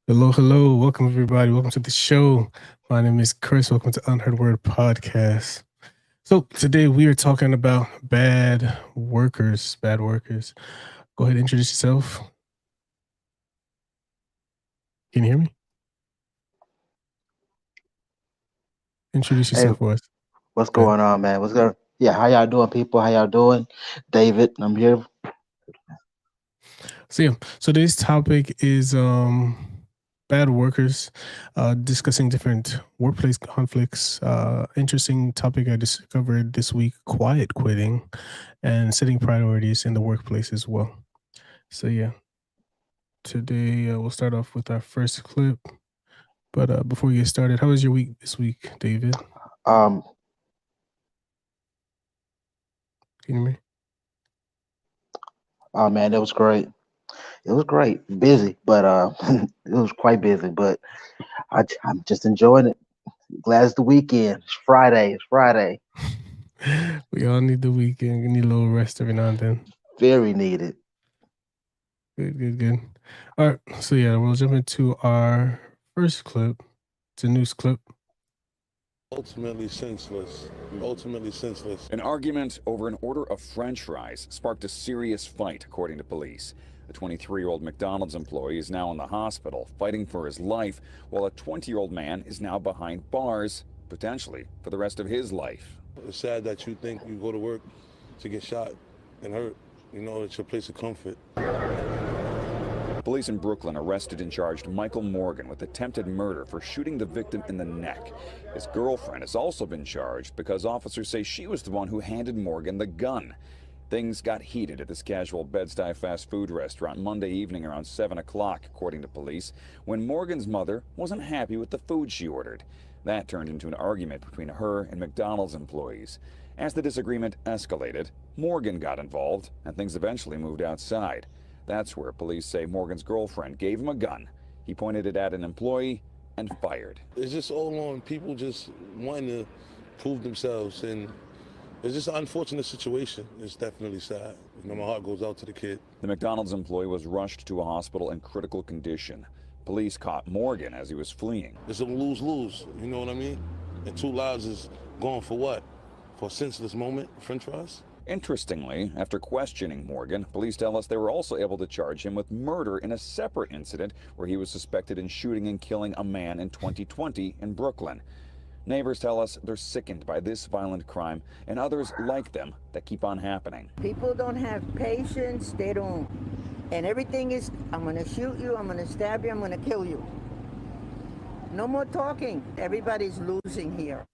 Hello, hello. Welcome, everybody. Welcome to the show. My name is Chris. Welcome to Unheard Word Podcast. So, today we are talking about bad workers. Bad workers. Go ahead, introduce yourself. Can you hear me? Introduce Hey, yourself for us. what's Good. going on, man? What's going? Yeah, how y'all doing, people? How y'all doing? David, I'm here. So today's topic is bad workers, discussing different workplace conflicts. Interesting topic I discovered this week: quiet quitting and setting priorities in the workplace as well. So yeah, today we'll start off with our first clip. But before we get started, how was your week this week, David? Um, Can you hear me? oh man, it was great. It was great. Busy, but it was quite busy. But I'm just enjoying it. Glad it's the weekend. It's Friday. It's Friday. We all need the weekend. We need a little rest every now and then. Very needed. Good, good, good. All right. So yeah, we'll jump into our first clip. It's a news clip. Ultimately senseless. Ultimately senseless. An argument over an order of french fries sparked a serious fight, according to police. The 23-year-old McDonald's employee is now in the hospital, fighting for his life, while a 20-year-old man is now behind bars, potentially for the rest of his life. It's sad that you think you go to work to get shot and hurt. You know, it's your place of comfort. Police in Brooklyn arrested and charged Michael Morgan with attempted murder for shooting the victim in the neck. His girlfriend has also been charged because officers say she was the one who handed Morgan the gun. Things got heated at this casual Bed-Stuy fast food restaurant Monday evening around 7 o'clock, according to police, when Morgan's mother wasn't happy with the food she ordered. That turned into an argument between her and McDonald's employees. As the disagreement escalated, Morgan got involved, and things eventually moved outside. That's where police say Morgan's girlfriend gave him a gun. He pointed it at an employee and fired. It's just all on people just wanting to prove themselves, and it's just an unfortunate situation. It's definitely sad. You know, my heart goes out to the kid. The McDonald's employee was rushed to a hospital in critical condition. Police caught Morgan as he was fleeing. It's a lose-lose, you know what I mean? And two lives is gone for what? For a senseless moment, french fries? Interestingly, after questioning Morgan, police tell us they were also able to charge him with murder in a separate incident where he was suspected in shooting and killing a man in 2020 in Brooklyn. Neighbors tell us they're sickened by this violent crime and others like them that keep on happening. People don't have patience, they don't. And everything is, I'm gonna shoot you, I'm gonna stab you, I'm gonna kill you. No more talking. Everybody's losing here.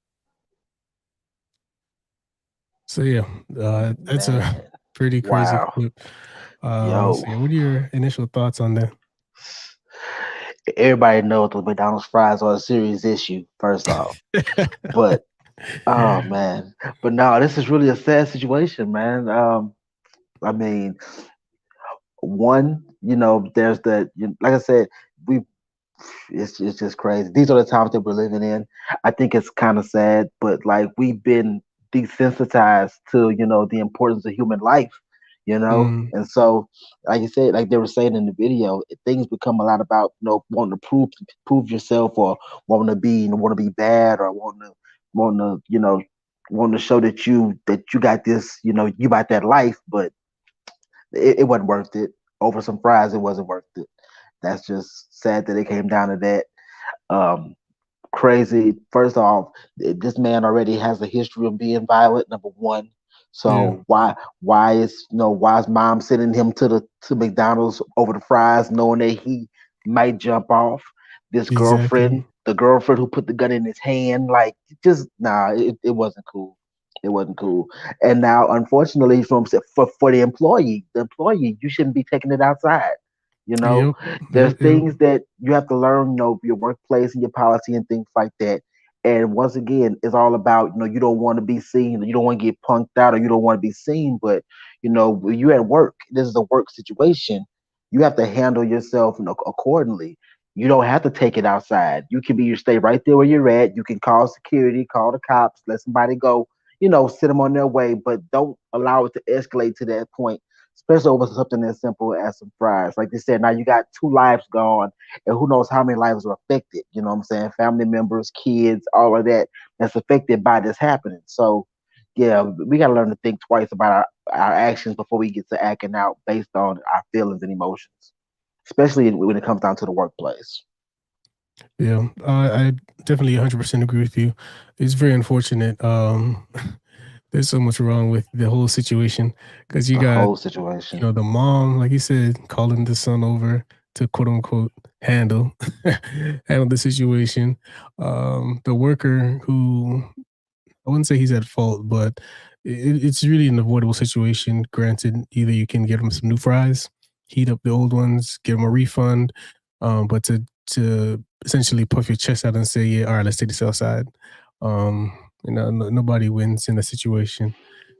So yeah, that's Man, a pretty crazy wow. clip. Yo, So yeah, what are your initial thoughts on that? everybody knows the McDonald's fries are a serious issue. First off, but oh man, but no, this is really a sad situation, man. I mean, one, there's like I said, we it's just crazy. These are the times that we're living in. I think it's kind of sad, but like we've been desensitized to the importance of human life, Mm, and so like you said, like they were saying in the video, things become a lot about wanting to prove yourself or want to be bad or want to want to show that you got this, you got that life, but it wasn't worth it. Over some fries, it wasn't worth it. That's just sad that it came down to that. Um, Crazy. First off, this man already has a history of being violent. Number one. yeah, So why is mom sending him to McDonald's over the fries, knowing that he might jump off? This exactly. girlfriend, the girlfriend who put the gun in his hand, like just nah, it wasn't cool. It wasn't cool. And now, unfortunately, for the employee, you shouldn't be taking it outside. You know, Yep, there's yep, yep. things that you have to learn, your workplace and your policy and things like that. And once again, it's all about, you don't want to be seen, you don't want to get punked out, or you don't want to be seen. But, when you're at work, this is a work situation. You have to handle yourself, accordingly. You don't have to take it outside. You stay right there where you're at. You can call security, call the cops, let somebody go, send them on their way, but don't allow it to escalate to that point especially over something as simple as some fries. Like they said, now you got 2 lives gone, and who knows how many lives are affected. You know what I'm saying? Family members, kids, all of that that's affected by this happening. So, yeah, we got to learn to think twice about our actions before we get to acting out based on our feelings and emotions, especially when it comes down to the workplace. Yeah, I definitely 100% agree with you. It's very unfortunate. There's so much wrong with the whole situation because you The got, whole situation. the mom, like you said, calling the son over to quote unquote handle handle the situation. The worker who, I wouldn't say he's at fault, but it's really an avoidable situation. Granted, either you can get him some new fries, heat up the old ones, give him a refund, but to essentially puff your chest out and say, "Yeah, all right, let's take this outside." Um, nobody wins in that situation.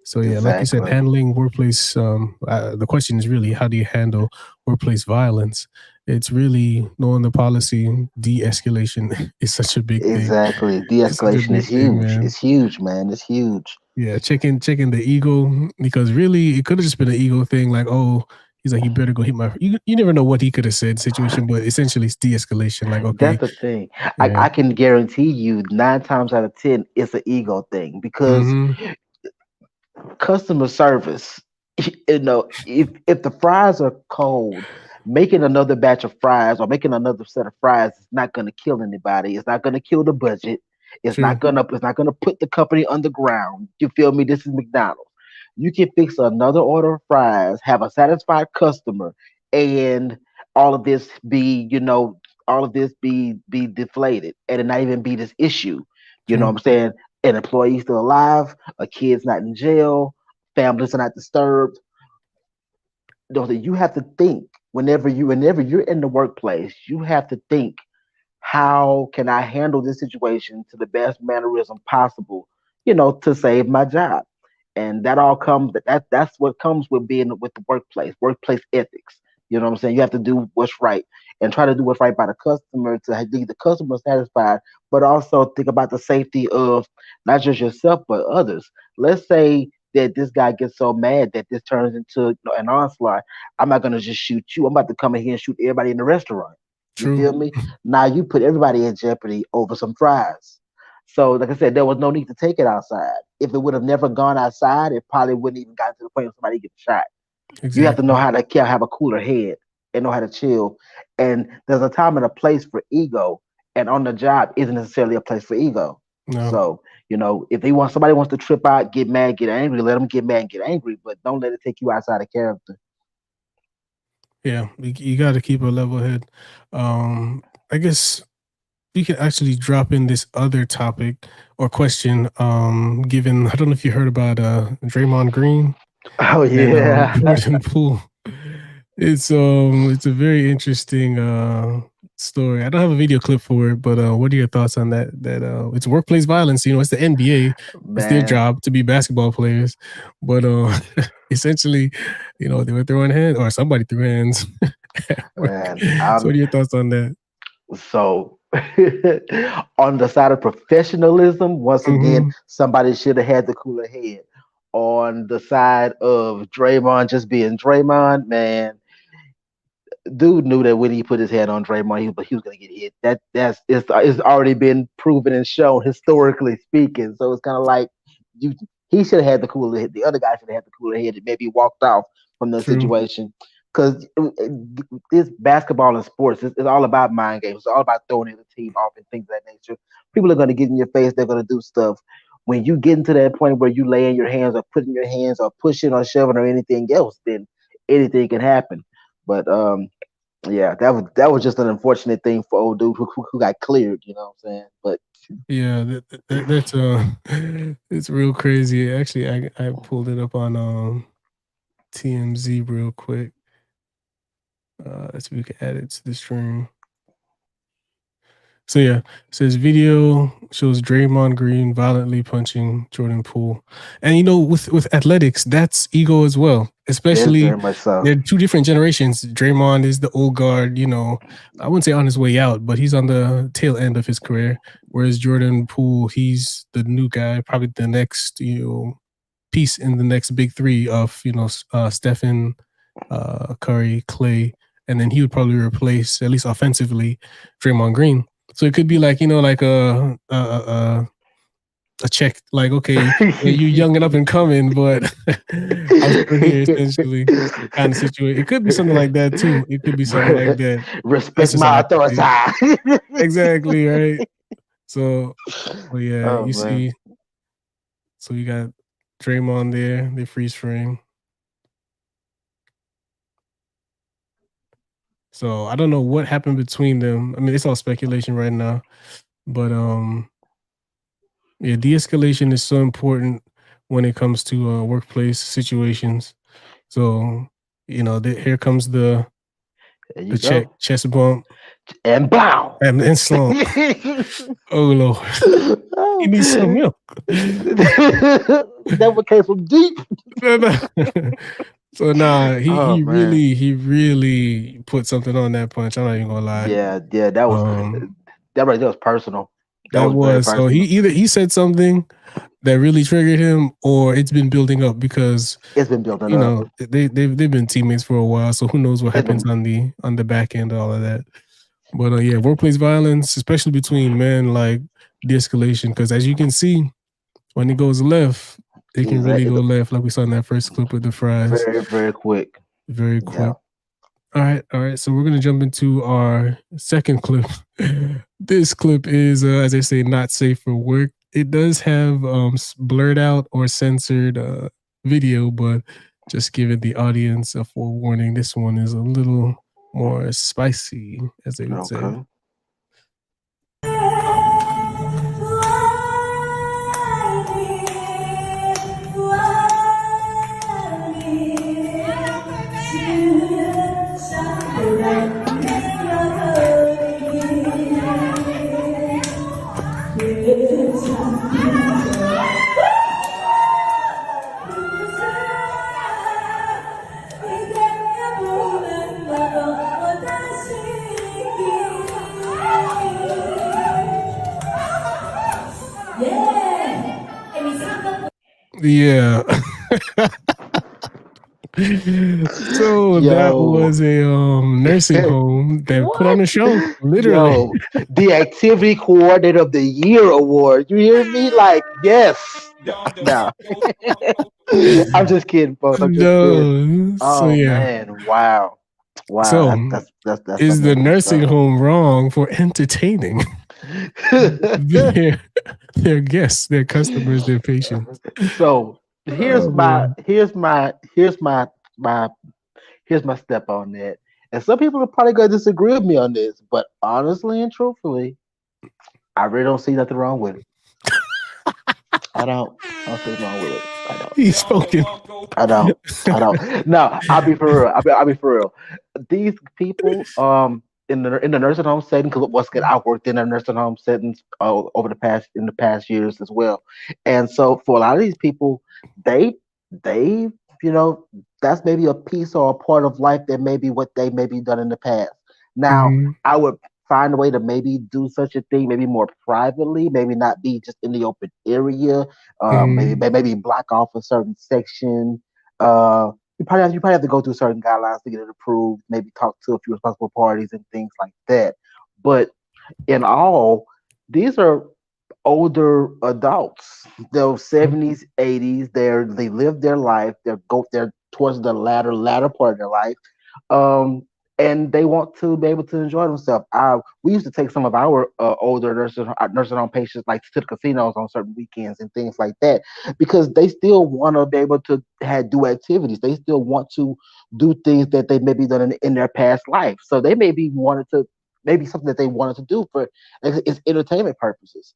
So yeah, like you said, Exactly. handling workplace. The question is really, how do you handle workplace violence? It's really knowing the policy. De-escalation is such a big thing. Exactly. It's such a De-escalation is big thing, huge. man. It's huge, man. It's huge. Yeah, checking the ego, because really it could have just been an ego thing. Like, oh, he's like, you better go hit my. You never know what he could have said situation, but essentially it's de-escalation. Like, okay, That's the thing. yeah, I can guarantee you 9 times out of 10 it's an ego thing because mm-hmm, customer service, if the fries are cold, making another batch of fries or making another set of fries is not going to kill anybody. It's not going to kill the budget. true, It's not gonna put the company underground. You feel me? This is McDonald's. You can fix another order of fries, have a satisfied customer, and all of this be, all of this be deflated, and it not even be this issue. You know what true, I'm saying? An employee still alive, a kid's not in jail, families are not disturbed. You have to think whenever you're in the workplace, you have to think, how can I handle this situation to the best mannerism possible, to save my job. And that all comes that's what comes with being with the workplace ethics. You know what I'm saying? You have to do what's right and try to do what's right by the customer to leave the customer satisfied, but also think about the safety of not just yourself but others. Let's say that this guy gets so mad that this turns into, an onslaught. I'm not gonna just shoot you. I'm about to come in here and shoot everybody in the restaurant. You true. feel me? Now you put everybody in jeopardy over some fries. So, like I said, there was no need to take it outside. If it would have never gone outside, it probably wouldn't even gotten to the point where somebody gets shot. You have to know Exactly. how to have a cooler head and know how to chill. And there's a time and a place for ego, and on the job isn't necessarily a place for ego. No, So, if somebody wants to trip out, get mad, get angry, let them get mad and get angry, but don't let it take you outside of character. yeah, you got to keep a level head. I guess we can actually drop in this other topic or question. Given, I don't know if you heard about Draymond Green Oh and yeah. Jordan Poole. It's a very interesting story. I don't have a video clip for it, but what are your thoughts on that? That it's workplace violence. It's the NBA. It's their Man, job to be basketball players, but essentially, they were throwing hands, or somebody threw hands at work. man. So, what are your thoughts on that? So, on the side of professionalism, once again, Mm-hmm. somebody should have had the cooler head. On the side of Draymond just being Draymond, man, dude knew that when he put his hand on Draymond, he was gonna get hit. It's already been proven and shown historically speaking. So it's kind of like you. He should have had the cooler head. The other guy should have had the cooler head and maybe walked off from the True. situation. Because this basketball and sports, it's all about mind games. It's all about throwing the team off and things of that nature. People are going to get in your face. They're going to do stuff. When you get into that point where you lay in your hands or putting your hands or pushing or shoving or anything else, then anything can happen. But yeah, that was just an unfortunate thing for old dude who got cleared. You know what I'm saying? But Yeah, that's it's real crazy. Actually, I pulled it up on TMZ real quick. So we can add it to the stream. So yeah, it says video shows Draymond Green violently punching Jordan Poole, and with athletics, that's ego as well. Especially, very much so. they're two different generations. Draymond is the old guard, I wouldn't say on his way out, but he's on the tail end of his career. Whereas Jordan Poole, he's the new guy, probably the next piece in the next big three of Stephen, Curry, Clay, and then he would probably replace, at least offensively, Draymond Green. So it could be like, like a check, like, okay, yeah, you young and up and coming, but I'm still here, essentially, kind of situation. It could be something like that too. It could be something like that. Respect my authority. Exactly, right. So, but yeah, Oh, you man. see, so you got Draymond there, they freeze frame. So I don't know what happened between them. I mean, it's all speculation right now, but yeah, de-escalation is so important when it comes to workplace situations. So here comes There you the go. chest bump, And bow. and slump. Oh Lord, he needs some milk. That one came from deep. So Oh, he man. really put something on that punch. I'm not even gonna lie. Yeah, that was that right there was personal. That That was very was so personal. he said something that really triggered him, or it's been building up because It's been building up. they've been teammates for a while, so who knows what It's happens been, on the back end, all of that. But yeah, workplace violence, especially between men, like de-escalation, because as you can see, when it goes left, it can really go left, like we saw in that first clip with the fries. very, very quick. Very Yeah. quick. All right. So we're gonna jump into our second clip. This clip is, as I say, not safe for work. It does have blurred out or censored video, but just giving the audience a forewarning. This one is a little more spicy, as they would say. Okay. Yeah. So that was a nursing home that put on a show, literally. Yo, the activity coordinator of the year award. You hear me? Like, yes. No. I'm just kidding, folks. I'm just kidding. No. So Oh, yeah. man. Wow. So That's is the some nursing stuff. home wrong for entertaining their guests, their customers, their patients? So here's Oh, man. my step on that. And some people are probably gonna disagree with me on this, but honestly and truthfully, I really don't see nothing wrong with it. I don't see nothing wrong with it. I don't. He's spoken. I don't. No, I'll be for real. I'll be for real. These people, in the nursing home setting, because once again, I worked in a nursing home settings over the past years as well, and so for a lot of these people, they you know that's maybe a piece or a part of life that maybe what they maybe done in the past. Now, Mhm. I would find a way to maybe do such a thing, maybe more privately, maybe not be just in the open area. Mhm. Maybe block off a certain section. You probably have to go through certain guidelines to get it approved. Maybe talk to a few responsible parties and things like that. But in all, these are older adults. They're 70s, 80s. They live their life. They're towards the latter part of their life. Um, and they want to be able to enjoy themselves. We used to take some of our older nursing home patients like to the casinos on certain weekends and things like that because they still want to be able to do activities. They still want to do things that they maybe done in their past life. So they maybe wanted to maybe something that they wanted to do for its entertainment purposes.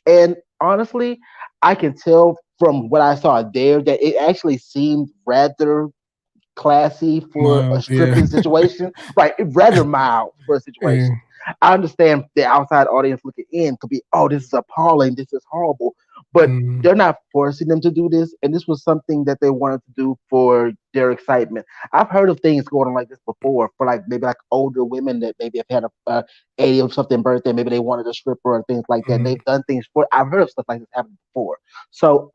And honestly, I can tell from what I saw there that it actually seemed rather classy for a Mild, yeah. stripping situation, right? Rather mild for a Yeah. situation. I understand the outside audience looking in could be, oh, this is appalling, this is horrible, but Mhm. they're not forcing them to do this, and this was something that they wanted to do for their excitement. I've heard of things going on like this before for like maybe like older women that maybe have had a 80 or something birthday, maybe they wanted a stripper or things like that. Mhm. They've done things for. I've heard of stuff like this happen before. So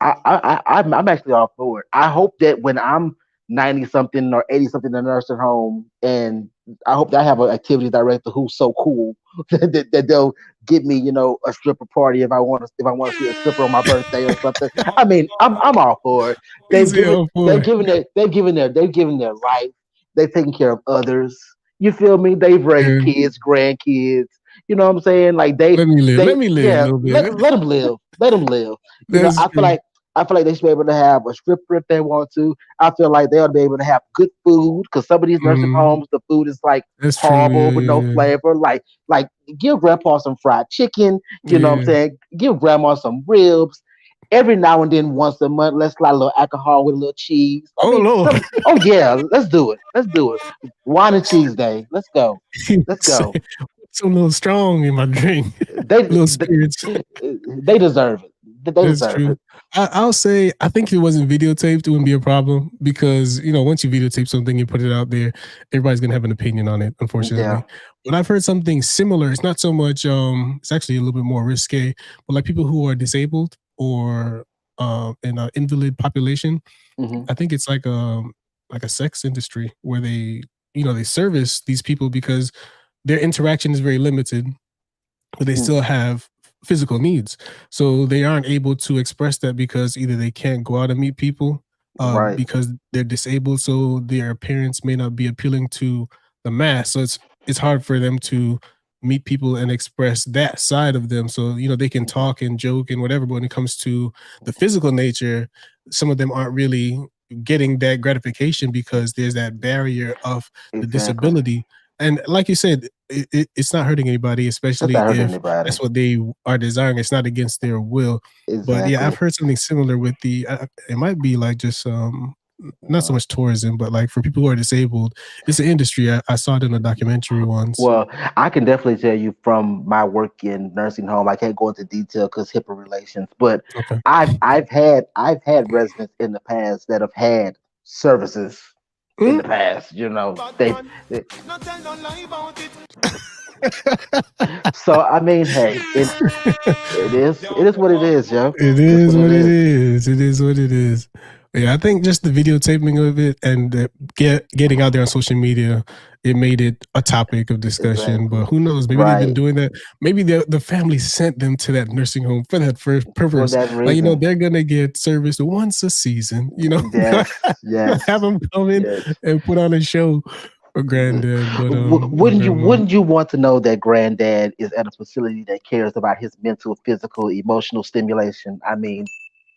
I'm actually all for it. I hope that when I'm 90 something or 80 something in a nursing home, and I hope that I have an activity director who's so cool that they'll give me, a stripper party if I want to see a stripper on my birthday or something. I mean, I'm all for it. Is it all for it? They've given their life. They've taken care of others. You feel me? They've raised Yeah. kids, grandkids. You know what I'm saying? Like Let me live. Let me live a yeah, little bit. let them live. Let them live. That's true. I feel like they should be able to have a stripper if they want to. I feel like they ought to be able to have good food because some of these nursing homes, the food is like That's true. horrible with no Yeah. flavor. Like give grandpa some fried chicken. You know what I'm Yeah. saying? Give grandma some ribs. Every now and then, once a month, let's slide a little alcohol with a little cheese. Oh Lord. Oh yeah, let's do it. Let's do it. Wine and cheese day. Let's go. Let's go. Some little strong in my drink. They Little spirits. they deserve it. They That's deserve true. it. I'll say I think if it wasn't videotaped, it wouldn't be a problem because once you videotape something, you put it out there, everybody's gonna have an opinion on it, unfortunately. Yeah. But I've heard something similar. It's not so much it's actually a little bit more risque, but like people who are disabled or in an invalid population, Mhm. I think it's like a sex industry where they they service these people because their interaction is very limited, but they still have physical needs. So they aren't able to express that because either they can't go out and meet people Right. because they're disabled. So their appearance may not be appealing to the mass. So it's hard for them to meet people and express that side of them. So, they can talk and joke and whatever, but when it comes to the physical nature, some of them aren't really getting that gratification because there's that barrier of the Exactly. disability. And like you said, it's not hurting anybody, That's especially not hurting if anybody. that's what they are desiring. It's not against their will. But yeah, I've Exactly. heard something similar with it might be like just not so much tourism, but like for people who are disabled, it's an industry. I saw it in a documentary once. Well, I can definitely tell you from my work in nursing home. I can't go into detail because HIPAA relations, but Okay. I've had residents in the past that have had services in the past. So I mean, hey, it is what it is, Joe. It is what it is. It is what it is. Yeah, I think just the videotaping of it and getting out there on social media, it made it a topic of discussion. Exactly. But who knows? Maybe they've been Right. doing that. Maybe the family sent them to that nursing home for that first For purpose. that Like, reason. they're gonna get serviced once a season. Yes. Yes. Have them come in Yes. and put on a show for granddad. But Wouldn't you grandma. wouldn't you want to know that granddad is at a facility that cares about his mental, physical, emotional stimulation? I mean,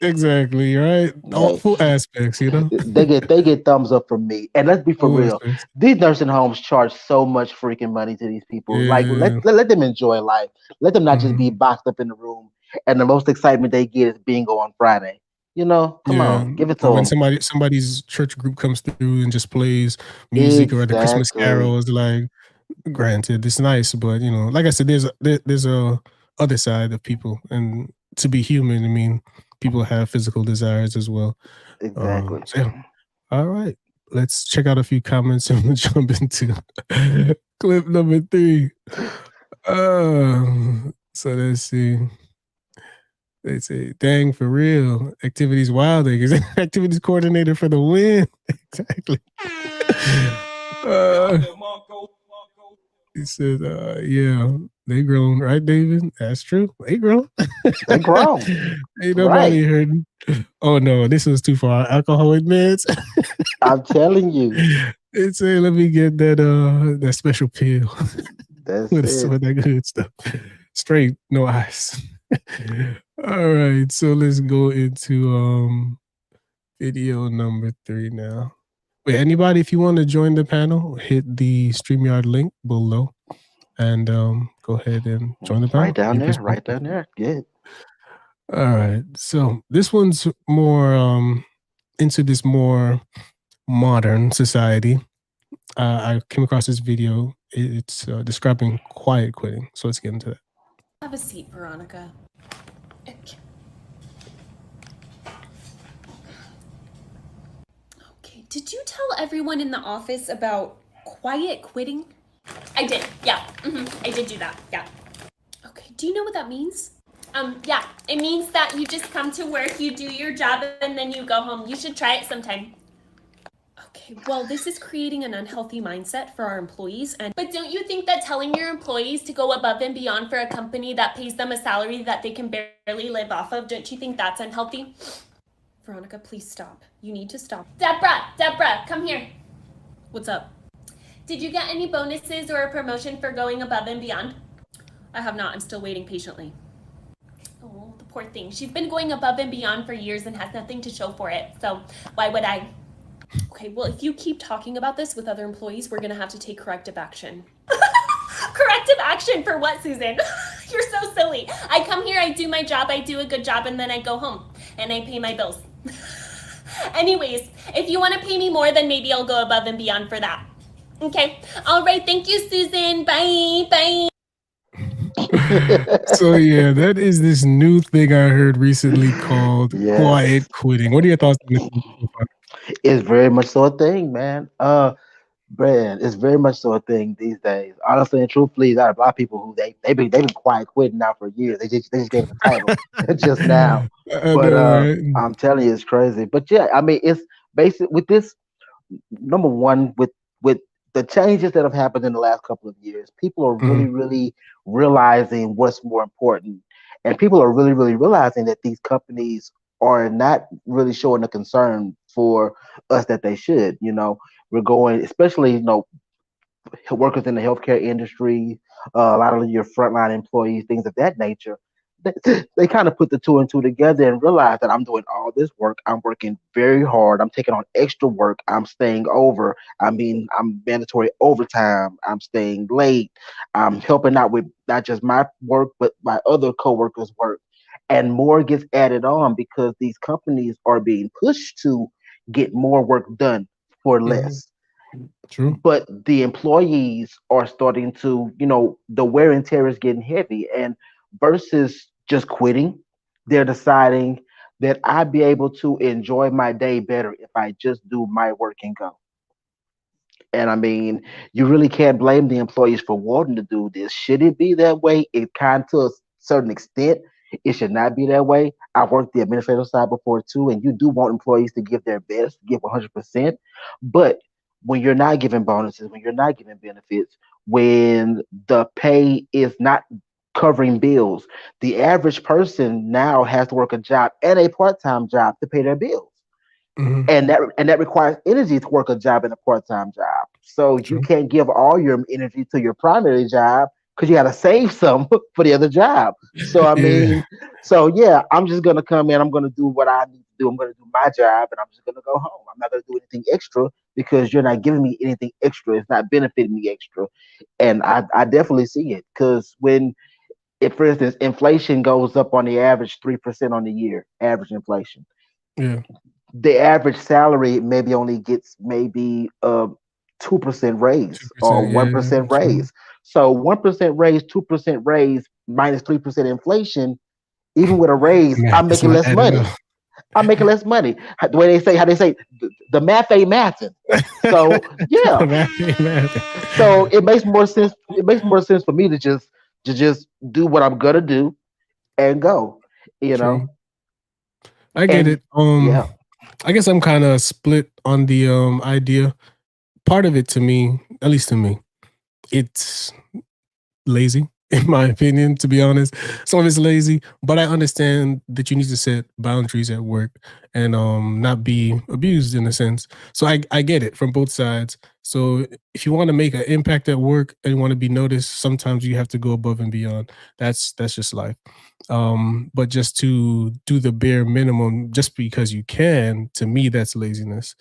Exactly, right? All hey, full aspects, they get thumbs up from me. And let's be for Full real. aspects. These nursing homes charge so much freaking money to these people. Like Yeah. let them enjoy life. Let them not just be Mhm. boxed up in the room. And the most excitement they get is bingo on Friday. Come Yeah, on, give it to or when them. somebody's church group comes through and just plays music or the Christmas Exactly. carols, like, granted, it's nice, but like I said, there's a other side of people, and to be human, I mean, people have physical desires as well. Exactly. So yeah. All right, let's check out a few comments and we'll jump into clip number 3. So let's see. They say, "Dang, for real, activities wilding is activities coordinator for the win." Exactly. He said, "Yeah, they grown, right, David? That's true. They grown. They grown. Ain't Right. nobody hurting." Oh no, this was too far. Alcoholic meds. I'm telling you. They say, "Let me get that special pill That's with it. that good stuff. Straight, no ice." All right, so let's go into video number 3 now. Wait, anybody, if you want to join the panel, hit the StreamYard link below and go ahead and join the panel. Right down Your there. perspective. Right down there. Good. All right, so this one's more into this more modern society. I came across this video. It's describing quiet quitting. So let's get into that. Have a seat, Veronica. Okay, did you tell everyone in the office about quiet quitting? I did, yeah. I did do that, yeah. Okay, do you know what that means? Yeah, it means that you just come to work, you do your job, and then you go home. You should try it sometime. Okay, well, this is creating an unhealthy mindset for our employees. But don't you think that telling your employees to go above and beyond for a company that pays them a salary that they can barely live off of, don't you think that's unhealthy? Veronica, please stop. You need to stop. Deborah, come here. What's up? Did you get any bonuses or a promotion for going above and beyond? I have not. I'm still waiting patiently. Oh, the poor thing. She's been going above and beyond for years and has nothing to show for it. So why would I? Okay, well, if you keep talking about this with other employees, we're gonna have to take corrective action. Corrective action for what, Susan? You're so silly. I come here, I do my job, I do a good job, and then I go home and I pay my bills. Anyways, if you want to pay me more, then maybe I'll go above and beyond for that. Okay. All right. Thank you, Susan. Bye. So yeah, that is this new thing I heard recently called quiet quitting. What are your thoughts on this? It's very much so a thing, man. Brand, it's very much so a thing these days. Honestly and truthfully, there are a lot of people who they've been quiet quitting now for years. They just gave it the title just now. But I'm telling you, it's crazy. But yeah, I mean, it's basic with this. Number one, with the changes that have happened in the last couple of years, people are really realizing what's more important, and people are really realizing that these companies are not really showing the concern for us that they should. You know, we're going, especially workers in the healthcare industry, a lot of your frontline employees, things of that nature. They kind of put the two and two together and realize that I'm doing all this work. I'm working very hard. I'm taking on extra work. I'm staying over. I mean, I'm mandatory overtime. I'm staying late. I'm helping out with not just my work, but my other coworkers' work. And more gets added on because these companies are being pushed to get more work done for less. True. But the employees are starting to, the wear and tear is getting heavy. And versus just quitting, they're deciding that I'd be able to enjoy my day better if I just do my work and go. And I mean, you really can't blame the employees for wanting to do this. Should it be that way? It kind of to a certain extent, it should not be that way. I've worked the administrative side before too, and you do want employees to give their best, give 100%. But when you're not giving bonuses, when you're not giving benefits, when the pay is not covering bills, the average person now has to work a job and a part-time job to pay their bills. And that requires energy to work a job and a part-time job. So you can't give all your energy to your primary job because you got to save some for the other job. So I mean, I'm just gonna come in. I'm gonna do what I need to do. I'm gonna do my job, and I'm just gonna go home. I'm not gonna do anything extra because you're not giving me anything extra. It's not benefiting me extra, and I definitely see it because if, for instance, inflation goes up on the average 3% on the year, average inflation. Yeah. The average salary maybe only gets maybe 2% raise or 1% raise. So 1% raise, 2% raise, minus 3% inflation. Even with a raise, I'm making less money. I'm making less money. The way how they say, the math ain't mathing. So yeah. So it makes more sense. It makes more sense for me to just do what I'm gonna do and go. You know. I get it. I guess I'm kind of split on the idea. Part of it, to me, at least to me, it's lazy, in my opinion, to be honest. Some of it's lazy, but I understand that you need to set boundaries at work and not be abused in a sense. So I get it from both sides. So if you want to make an impact at work and you want to be noticed, sometimes you have to go above and beyond. That's just life. But just to do the bare minimum just because you can, to me, that's laziness.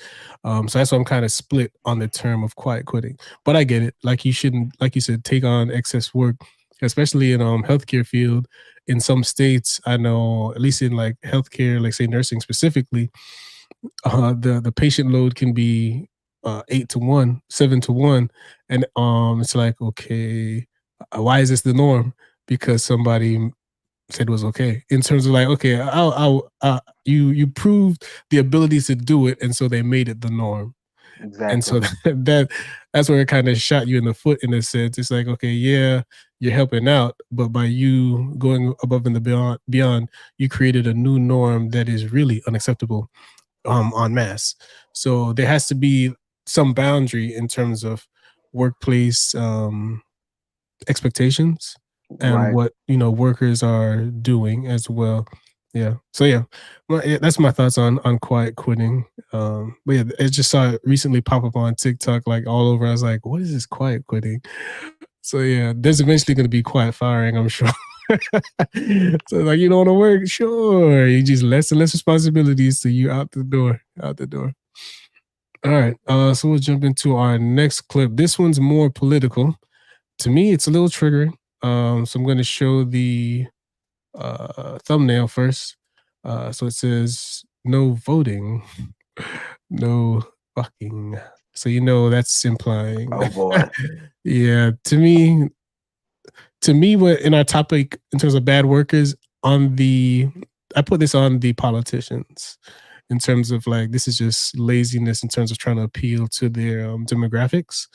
So that's why I'm kind of split on the term of quiet quitting. But I get it. Like you shouldn't, like you said, take on excess work, especially in healthcare field. In some states, I know, at least in like healthcare, like say nursing specifically, the patient load can be 8-1, 7-1, and it's like, okay, why is this the norm? Because somebody said it was okay. In terms of like, okay, you proved the ability to do it, and so they made it the norm. And so Exactly. that's where it kind of shot you in the foot in a sense. It's like, okay, yeah, you're helping out, but by you going above and beyond, you created a new norm that is really unacceptable en masse. So there has to be some boundary in terms of workplace expectations and Right. what workers are doing as well. Yeah. So yeah, that's my thoughts on quiet quitting. But yeah, I just saw it recently pop up on TikTok like all over. I was like, what is this quiet quitting? So yeah, there's eventually going to be quiet firing, I'm sure. So like, you don't want to work, sure. You just less and less responsibilities, so you out the door, out the door. All right. So we'll jump into our next clip. This one's more political. To me, it's a little triggering. So I'm going to show the thumbnail first. So it says no voting, no fucking. So that's implying. Oh boy. Yeah, to me, what in our topic in terms of bad workers I put this on the politicians in terms of like this is just laziness in terms of trying to appeal to their demographics.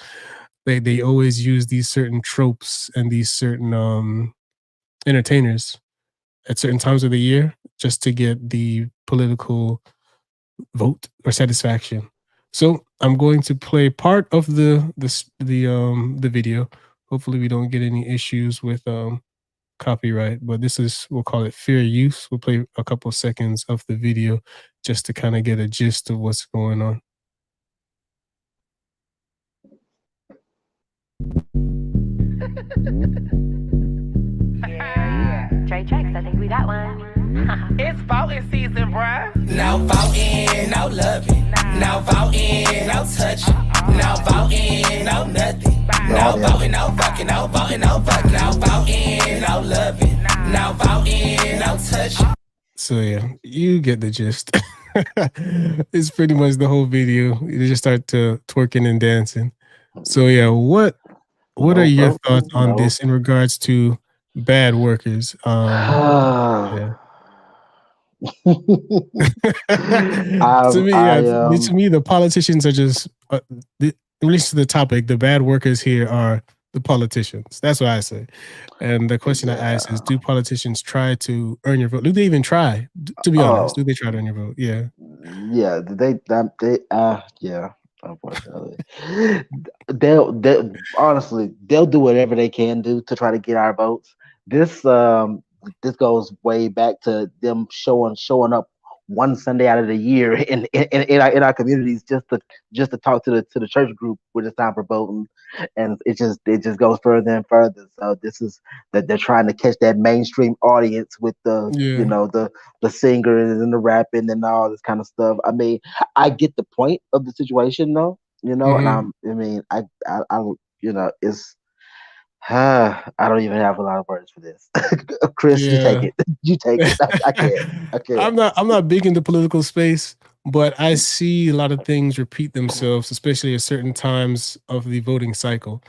They always use these certain tropes and these certain entertainers at certain times of the year just to get the political vote or satisfaction. So I'm going to play part of the video. Hopefully we don't get any issues with copyright, but we'll call it fair use. We'll play a couple of seconds of the video just to kind of get a gist of what's going on. Yeah. Trey Tracks, I think we got one. It's voting season, bruh. No voting, no loving. No voting, no touching. No voting, no nothing. No voting, no fucking, no voting, no fucking. No voting, no loving. No voting, no touching. So yeah, you get the gist. It's pretty much the whole video. You just start to twerking and dancing. So yeah, what are your thoughts on this in regards to bad workers? Yeah. To me, the politicians are just in relation to the topic. The bad workers here are the politicians. That's what I say. And the question I ask is: do politicians try to earn your vote? Do they even try? To be honest, do they try to earn your vote? Yeah. Yeah. Yeah. Unfortunately, they'll honestly they'll do whatever they can do to try to get our votes. This goes way back to them showing up one Sunday out of the year in our communities just to talk to the church group when it's time for voting, and it just goes further and further. So this is that they're trying to catch that mainstream audience with the the singers and the rapping and all this kind of stuff. I mean, I get the point of the situation though, and it's. I don't even have a lot of words for this. Chris, you take it. You take it. I can't. I'm not big into political space, but I see a lot of things repeat themselves, especially at certain times of the voting cycle.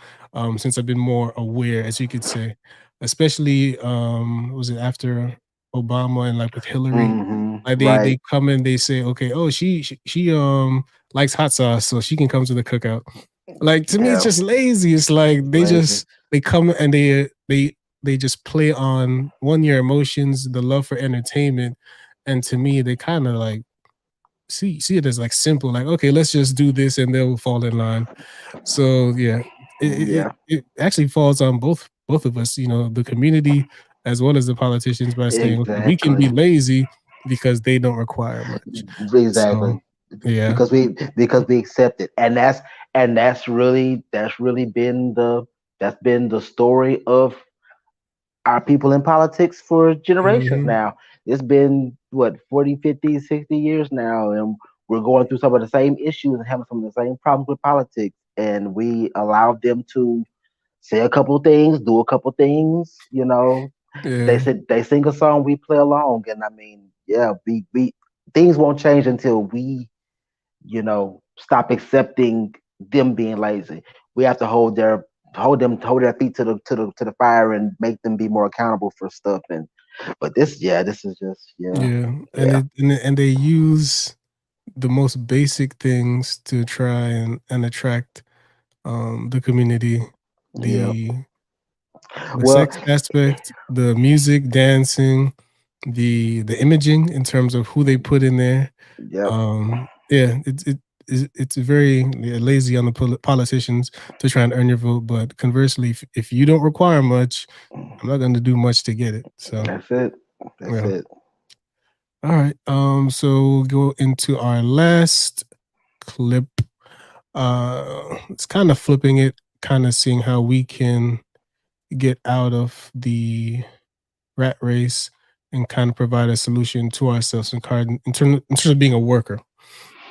Since I've been more aware, as you could say, especially was it after Obama and like with Hillary? Mm-hmm. Like they come in, they say, okay, oh she likes hot sauce, so she can come to the cookout. Like to me, it's just lazy. It's like they come and they just play on your emotions, the love for entertainment, and to me, they kind of like see it as like simple, like okay, let's just do this and they'll fall in line. So yeah, it actually falls on both of us, the community as well as the politicians by saying okay, we can be lazy because they don't require much. Exactly. So, yeah, because we accept it, and that's really been the story of our people in politics for generations now. It's been what 40, 50, 60 years now, and we're going through some of the same issues and having some of the same problems with politics, and we allow them to say a couple things, do a couple things, They sing a song, we play along, and I mean, we things won't change until we stop accepting them being lazy. We have to hold their feet to the fire and make them be more accountable for stuff. But this is just and they use the most basic things to try and attract the community, the Well, sex aspect, the music, dancing, the imaging in terms of who they put in there. yep. Yeah, it's very lazy on the politicians to try and earn your vote. But conversely, if you don't require much, I'm not going to do much to get it. So That's it. That's yeah. it. All right. So we'll go into our last clip. It's kind of flipping it, kind of seeing how we can get out of the rat race and kind of provide a solution to ourselves in terms of being a worker.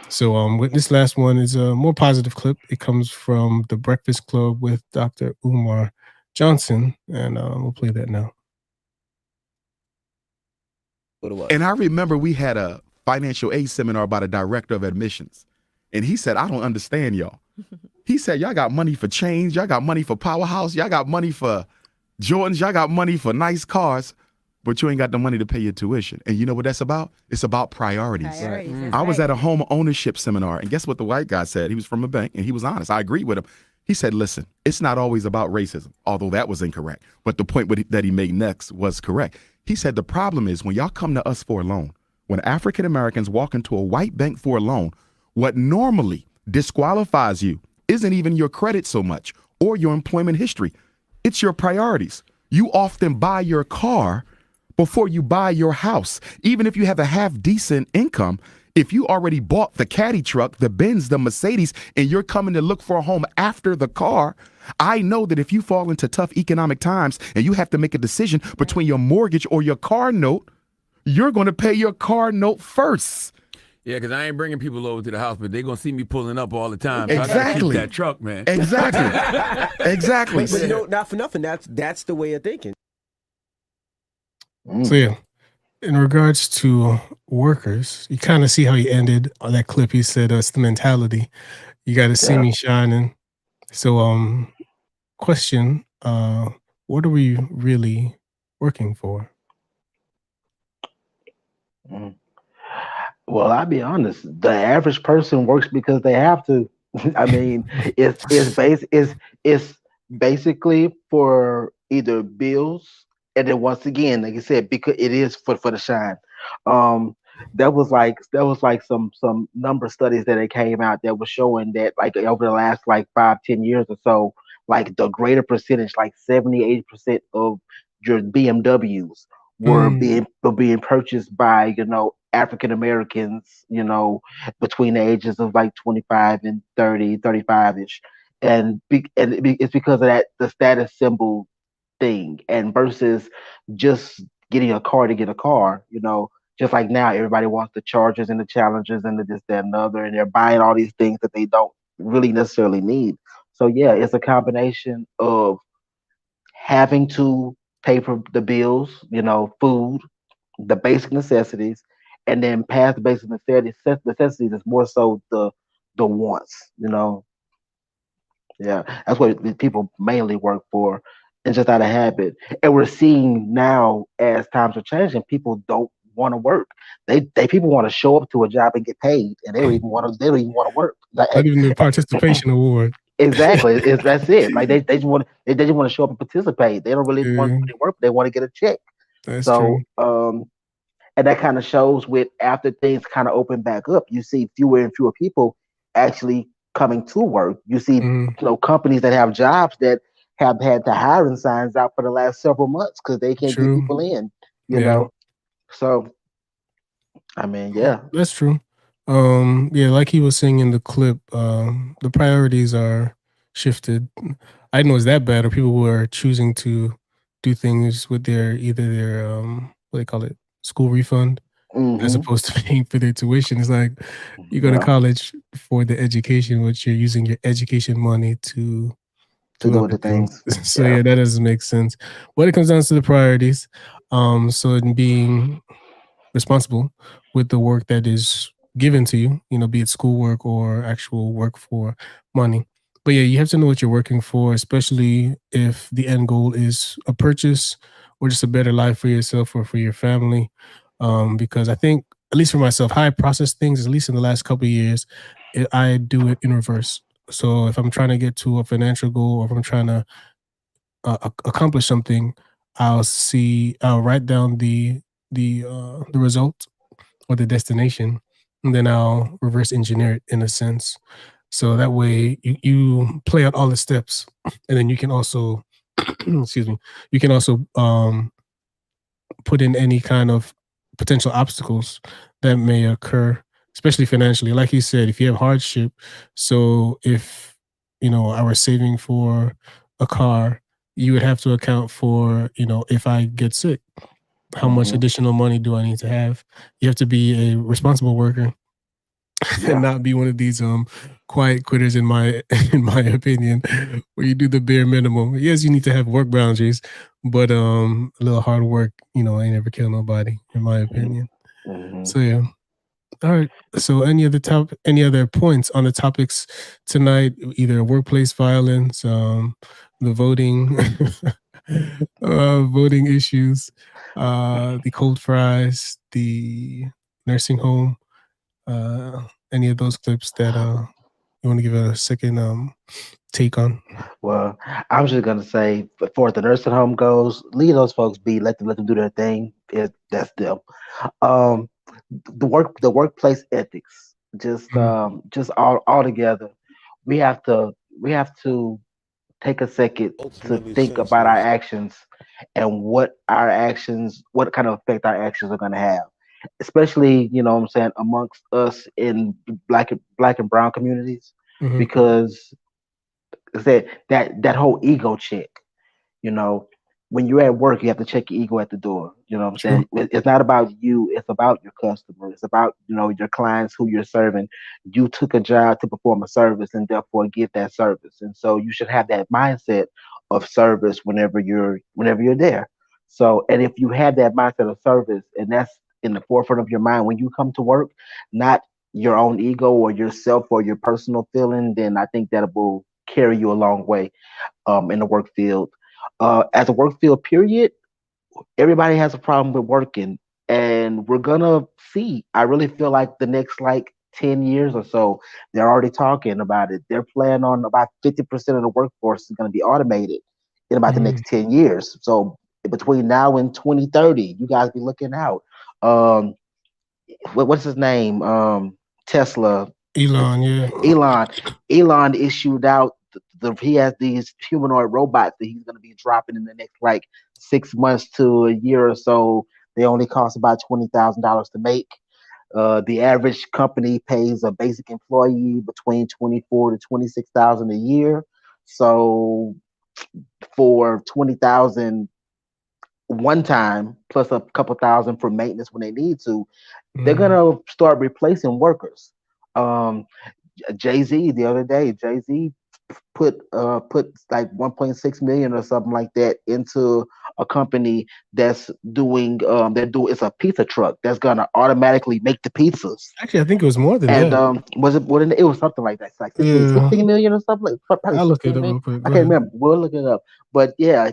So with this last one is a more positive clip. It comes from The Breakfast Club with Dr. Umar Johnson, and we'll play that now. And I remember we had a financial aid seminar by the director of admissions. And he said, I don't understand y'all. He said, y'all got money for change. Y'all got money for Powerhouse. Y'all got money for Jordans. Y'all got money for nice cars, but you ain't got the money to pay your tuition. And you know what that's about? It's about priorities. I was at a home ownership seminar, and guess what the white guy said? He was from a bank, and he was honest. I agreed with him. He said, listen, it's not always about racism, although that was incorrect. But the point that he made next was correct. He said the problem is when y'all come to us for a loan, when African Americans walk into a white bank for a loan, what normally disqualifies you isn't even your credit so much or your employment history. It's your priorities. You often buy your car before you buy your house. Even if you have a half decent income, if you already bought the caddy truck, the Benz, the Mercedes, and you're coming to look for a home after the car, I know that if you fall into tough economic times and you have to make a decision between your mortgage or your car note, you're going to pay your car note first. Yeah, because I ain't bringing people over to the house, but they're going to see me pulling up all the time. So Exactly. I got to keep that truck, man. Exactly. Exactly. But no, not for nothing. That's the way of thinking. So yeah, in regards to workers, you kind of see how he ended on that clip. He said, it's the mentality. You got to see me shining. So, question, what are we really working for? Well, I'll be honest. The average person works because they have to. I mean, it's basically for either bills, and then once again, like I said, because it is for the shine. That was like some number studies that it came out that was showing that like over the last like 5-10 years or so, like the greater percentage, like 70-80% of your BMWs were being purchased by African Americans, between the ages of like 25 and 30, 35-ish. And it's because of that, the status symbol thing, and versus just getting a car to get a car, just like now everybody wants the Chargers and the Challengers and the this, that, and the other, and they're buying all these things that they don't really necessarily need. So yeah, it's a combination of having to pay for the bills, food, the basic necessities, and then past the basic necessities is more so the wants, Yeah, that's what the people mainly work for, and just out of habit. And we're seeing now as times are changing, people don't want to work. They people want to show up to a job and get paid, and they don't even want to work. Like, Not even the participation award. Exactly, that's it. Like they just want to show up and participate. They don't really want to work. They want to get a check. That's so true. And that kind of shows with after things kind of open back up, you see fewer and fewer people actually coming to work. You see, companies that have jobs that have had the hiring signs out for the last several months because they can't get people in. You know, so I mean, yeah, that's true. Yeah, like he was saying in the clip, the priorities are shifted. I didn't know it's that bad, or people who are choosing to do things with either their what they call it, school refund, as opposed to paying for their tuition. It's like you go to college for the education, but you're using your education money to do other things. So yeah, that doesn't make sense. But it comes down to the priorities. So in being responsible with the work that is given to you, be it schoolwork or actual work for money. But yeah, you have to know what you're working for, especially if the end goal is a purchase or just a better life for yourself or for your family. Because I think at least for myself, how I process things, at least in the last couple of years, I do it in reverse. So if I'm trying to get to a financial goal, or if I'm trying to accomplish something, I'll write down the result or the destination, and then I'll reverse engineer it in a sense. So that way you play out all the steps, and then you can also excuse me, you can also put in any kind of potential obstacles that may occur, especially financially. Like you said, if you have hardship, so if I was saving for a car, you would have to account for, if I get sick, how much additional money do I need to have? You have to be a responsible worker and not be one of these quiet quitters, in my opinion, where you do the bare minimum. Yes, you need to have work boundaries, but a little hard work, ain't ever kill nobody, in my opinion. So yeah. All right. So any other points on the topics tonight? Either workplace violence, the voting, voting issues, the cold fries, the nursing home. Any of those clips that you want to give a second take on? Well, I was just gonna say, before the nursing home goes, leave those folks be. Let them do their thing. That's them. Um, the workplace ethics, just all together. We have to take a second to Ultimately think about our senseless. actions and what kind of effect our actions are gonna have. Especially, what I'm saying, amongst us in black and brown communities, Mhm. because that whole ego check, you know, when you're at work, you have to check your ego at the door. You know what I'm True. saying? It's not about you, it's about your customer. It's about, your clients who you're serving. You took a job to perform a service and therefore give that service. And so you should have that mindset of service whenever you're there. So, and if you have that mindset of service and that's in the forefront of your mind when you come to work, not your own ego or yourself or your personal feeling, then I think that will carry you a long way in the work field. As a work field, period, everybody has a problem with working, and we're gonna see. I really feel like the next 10 years or so, they're already talking about it. They're planning on about 50% of the workforce is gonna be automated in about the Mhm. next 10 years. So between now and 2030, you guys be looking out. Um, what's his name? Tesla. Elon, yeah. Elon. Elon issued out he has these humanoid robots that he's going to be dropping in the next 6 months to a year or so. They only cost about $20,000 to make. The average company pays a basic employee between 24 to 26,000 a year. So for 20,000 one time plus a couple thousand for maintenance when they need to, they're gonna start replacing workers. Um, Jay-Z the other day, Jay-Z put like 1.6 million or something like that into a company that's doing it's a pizza truck that's gonna automatically make the pizzas. Actually, I think it was more than And that. it was something like that. It's like 16, Yeah. 16 million or something, like probably I'll look it 16 up million. real quick. I Go can't ahead. remember. We'll look it up. But yeah,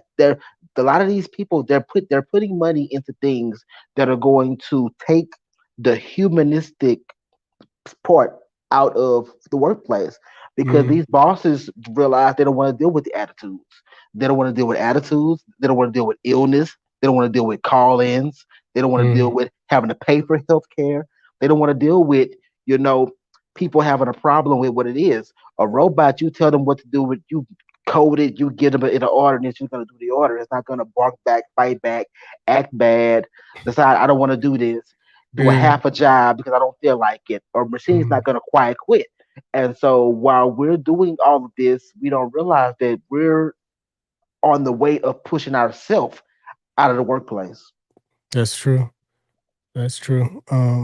a lot of these people they're putting money into things that are going to take the humanistic part out of the workplace, because these bosses realize they don't want to deal with the attitudes. They don't want to deal with attitudes. They don't want to deal with illness. They don't want to deal with call-ins. They don't want to deal with having to pay for health care. They don't want to deal with, people having a problem with what it is. A robot, you tell them what to do with, you code it, you get them in an order, and it's just going to do the order. It's not going to bark back, fight back, act bad, decide I don't want to do this, do a half a job because I don't feel like it, or machine's not going to quiet quit. And so while we're doing all of this, we don't realize that we're on the way of pushing ourselves out of the workplace. That's true. That's true.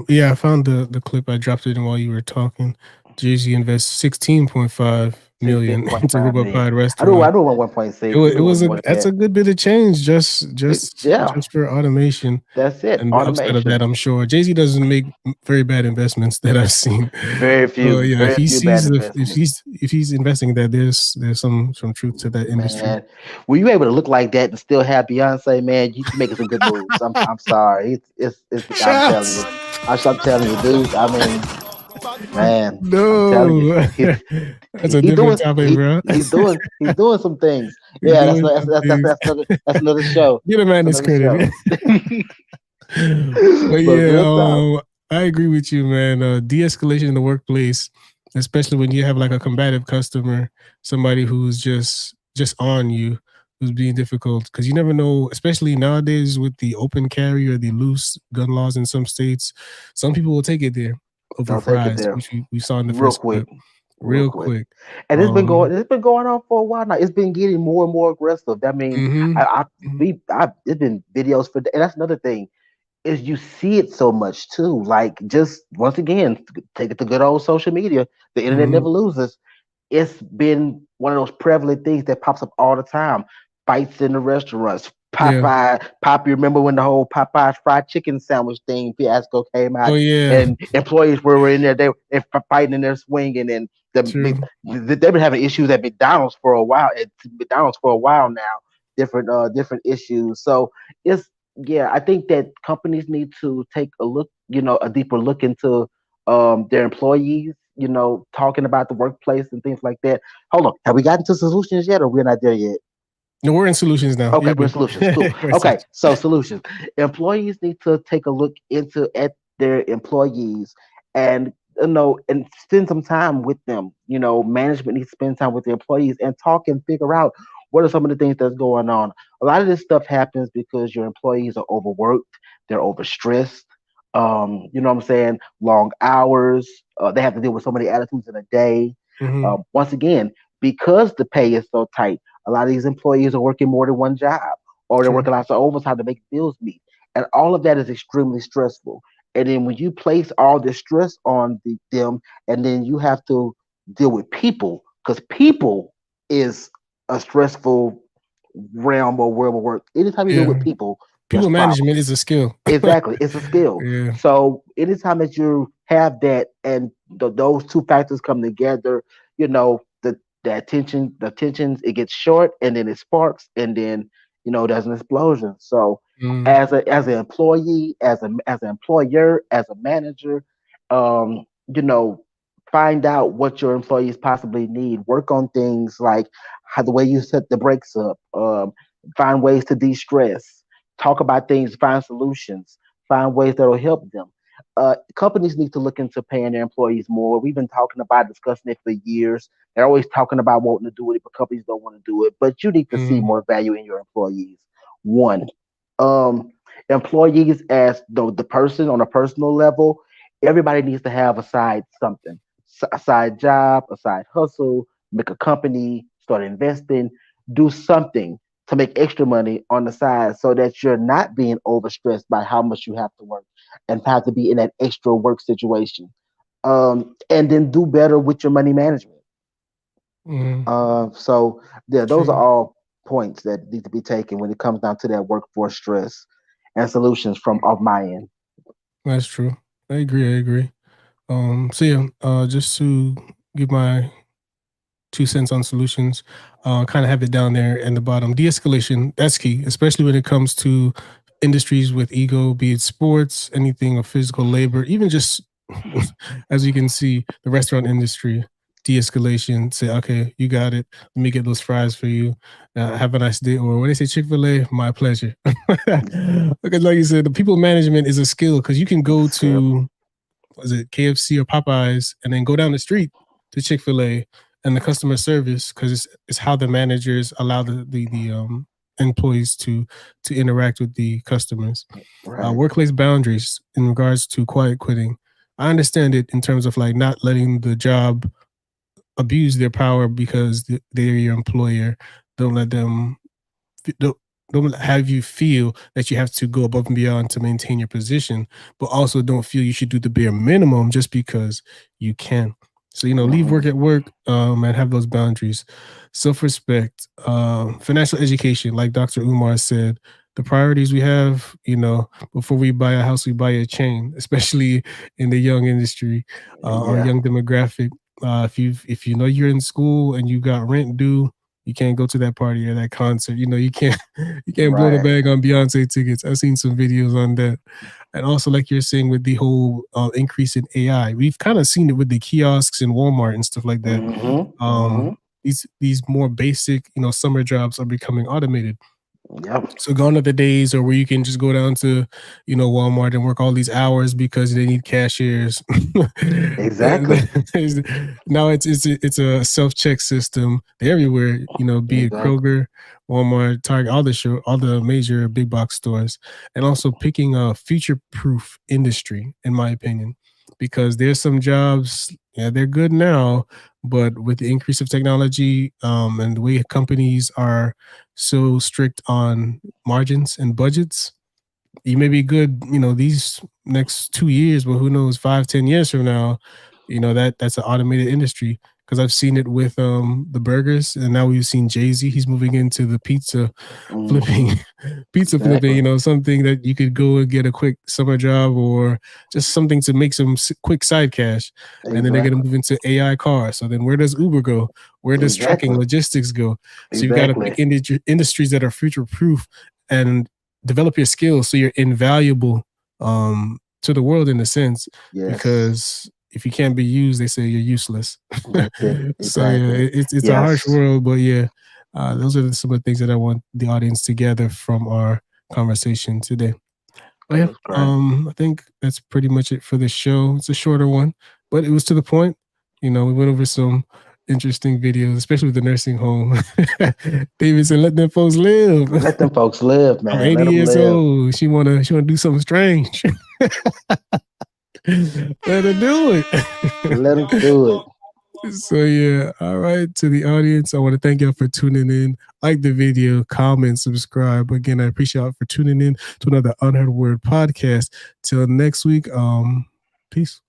Yeah, I found the clip. I dropped it in while you were talking. Jay-Z invests 16.5 million to 6.5 Robot million. Pie I restaurant. know 1.6. It was that's a good bit of change just Yeah. for automation. That's it. And the upside of that, I'm sure Jay-Z doesn't make very bad investments that I've seen. Very few. Yeah, Very if he few bad sees investments. if he's investing that, there's some truth to that industry. Man, were you able to look like that and still have Beyonce? Man, you making some good moves. I'm sorry. It's I'm telling you. I'm telling you, dude. I mean, man, I'm telling you, That's a different topic, bro. He's doing some things. Yeah, that's another show. Get a man his credit. But yeah, I agree with you, man. De-escalation in the workplace, especially when you have like a combative customer, somebody who's just on you, who's being difficult, because you never know, especially nowadays with the open carry or the loose gun laws in some states, some people will take it there over fries, which we saw in the first clip. Real quick. And it's been going on for a while now. It's been getting more and more aggressive. I mean, it's been videos for, and that's another thing, is you see it so much too. Like, just once again, take it to good old social media. The internet never loses. It's been one of those prevalent things that pops up all the time. Fights in the restaurants. Popeye, you remember when the whole Popeye's fried chicken sandwich thing fiasco came out? Oh yeah. And employees were in there, they were fighting in there, swinging, and they've been having issues at McDonald's for a while. Now, different issues. So I think that companies need to take a look, a deeper look into their employees, talking about the workplace and things like that. Hold on, have we gotten to solutions yet, or we're not there yet? No, we're in solutions now. Okay, we're in solutions. Cool. Okay, so solutions. Employees need to take a look at their employees and and spend some time with them. Management needs to spend time with the employees and talk and figure out what are some of the things that's going on. A lot of this stuff happens because your employees are overworked, they're overstressed. You know what I'm saying? Long hours. They have to deal with so many attitudes in a day. Once again, because the pay is so tight, a lot of these employees are working more than one job, or they're working lots of overtime to make bills meet. And all of that is extremely stressful. And then when you place all this stress on them, and then you have to deal with people, because people is a stressful realm or world of work. Anytime you deal with people management is a skill. Exactly, it's a skill. So anytime that you have that, and those two factors come together, the tensions, it gets short, and then it sparks, and then there's an explosion. So as an employee, as an employer, as a manager, find out what your employees possibly need. Work on things like the way you set the brakes up. Find ways to de-stress. Talk about things. Find solutions. Find ways that will help them. Companies need to look into paying their employees more. We've been discussing it for years. They're always talking about wanting to do it, but companies don't want to do it. But you need to see more value in your employees. One, employees as the person on a personal level, everybody needs to have a side something, a side job, a side hustle, make a company, start investing, do something to make extra money on the side so that you're not being overstressed by how much you have to work and have to be in that extra work situation. And then do better with your money management. So those are all points that need to be taken when it comes down to that workforce stress and solutions of my end. That's true. I agree. Just to give my 2 cents on solutions, kind of have it down there in the bottom. De-escalation, that's key, especially when it comes to industries with ego, be it sports, anything of physical labor, even just as you can see, the restaurant industry. De-escalation, say, okay, you got it. Let me get those fries for you. Have a nice day. Or when they say Chick-fil-A, my pleasure. Because like you said, the people management is a skill, because you can go to, KFC or Popeyes, and then go down the street to Chick-fil-A, and the customer service, because it's how the managers allow the employees to interact with the customers. Workplace boundaries in regards to quiet quitting. I understand it in terms of like not letting the job abuse their power because they're your employer. Don't let them, don't have you feel that you have to go above and beyond to maintain your position, but also don't feel you should do the bare minimum just because you can. So, leave work at work, and have those boundaries. Self-respect, financial education, like Dr. Umar said, the priorities we have, before we buy a house, we buy a chain, especially in the young industry, or young demographic. If you know you're in school and you got rent due, you can't go to that party or that concert. You can't blow the bag on Beyonce tickets. I've seen some videos on that. And also, like you're saying, with the whole increase in AI, we've kind of seen it with the kiosks in Walmart and stuff like that. These more basic, summer jobs are becoming automated. So gone are the days or where you can just go down to, Walmart and work all these hours because they need cashiers. Exactly. Now it's a self-check system. They're everywhere, be it Kroger, Walmart, Target, all the major big box stores, and also picking a future-proof industry, in my opinion, because there's some jobs, they're good now, but with the increase of technology, and the way companies are so strict on margins and budgets, you may be good, these next 2 years, but who knows, 5-10 years from now, that's an automated industry. Because I've seen it with the burgers, and now we've seen Jay-Z. He's moving into the pizza flipping, something that you could go and get a quick summer job or just something to make some quick side cash. And then they're going to move into AI cars. So then where does Uber go? Where does tracking logistics go? So you've got to pick industries that are future-proof and develop your skills so you're invaluable to the world in a sense. Because if you can't be used, they say you're useless. So it's a harsh world, but those are some of the things that I want the audience to gather from our conversation today. But I think that's pretty much it for the show. It's a shorter one, but it was to the point. We went over some interesting videos, especially with the nursing home. David said, "Let them folks live. Let them folks live, man. I'm 80 years old. She wanna do something strange." Let her do it. Let her do it. So all right, to the audience, I want to thank y'all for tuning in. Like the video, comment, subscribe. Again, I appreciate y'all for tuning in to another Unheard Word podcast. Till next week, peace.